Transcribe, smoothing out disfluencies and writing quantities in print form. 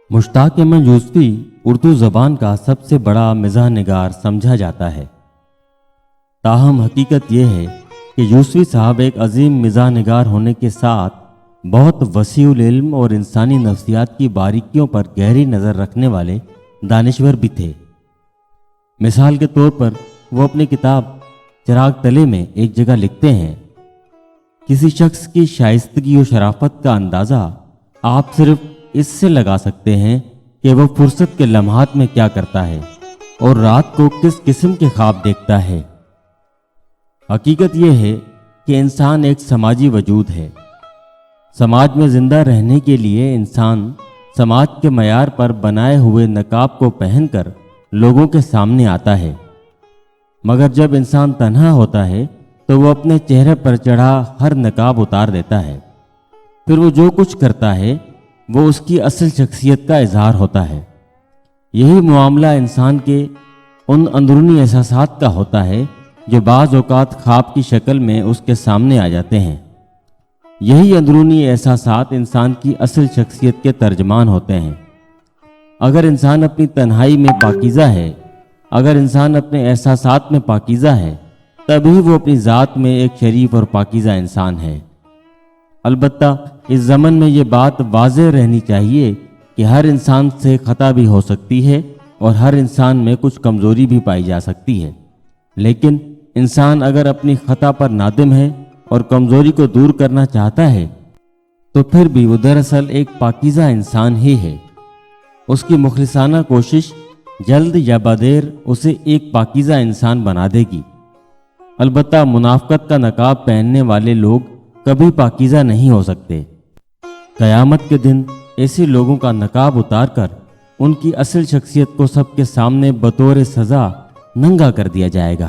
मुश्ताक अहमद यूसुफी उर्दू ज़बान का सबसे बड़ा मिज़ाह निगार समझा जाता है। ताहम हकीकत यह है कि यूसुफी साहब एक अजीम मिज़ाह निगार होने के साथ बहुत वसीउल इल्म और इंसानी नफ्सियात की बारीकियों पर गहरी नज़र रखने वाले दानिश्वर भी थे। मिसाल के तौर पर वो अपनी किताब चिराग तले में एक जगह लिखते हैं, किसी शख्स की शाइस्तगी और शराफत का अंदाज़ा आप सिर्फ इससे लगा सकते हैं कि वह फुर्सत के लम्हात में क्या करता है और रात को किस किस्म के ख्वाब देखता है। हकीकत यह है कि इंसान एक समाजी वजूद है। समाज में जिंदा रहने के लिए इंसान समाज के मयार पर बनाए हुए नकाब को पहनकर लोगों के सामने आता है, मगर जब इंसान तन्हा होता है तो वो अपने चेहरे पर चढ़ा हर नकाब उतार देता है। फिर वो जो कुछ करता है वो उसकी असल शख्सियत का इजहार होता है। यही मामला इंसान के उन अंदरूनी एहसासात का होता है जो बाज़ औक़ात ख्वाब की शक्ल में उसके सामने आ जाते हैं। यही अंदरूनी एहसासात इंसान की असल शख्सियत के तर्जमान होते हैं। अगर इंसान अपनी तन्हाई में पाकीज़ा है, अगर इंसान अपने एहसासात में पाकीज़ा है, तभी वो अपनी ज़ात में एक शरीफ और पाकीज़ा इंसान है। अलबत्ता इस ज़मन में ये बात वाज़ेह रहनी चाहिए कि हर इंसान से ख़ता भी हो सकती है और हर इंसान में कुछ कमज़ोरी भी पाई जा सकती है। लेकिन इंसान अगर अपनी ख़ता पर नादिम है और कमज़ोरी को दूर करना चाहता है तो फिर भी वो दरअसल एक पाकीज़ा इंसान ही है। उसकी मुखलिसाना कोशिश जल्द या बदेर उसे एक पाकीज़ा इंसान बना देगी। अलबत्ता मुनाफ़क़त का नकाब पहनने वाले लोग कभी पाकीज़ा नहीं हो सकते। क़यामत के दिन ऐसे लोगों का नकाब उतार कर उनकी असल शख्सियत को सबके सामने बतौर सज़ा नंगा कर दिया जाएगा।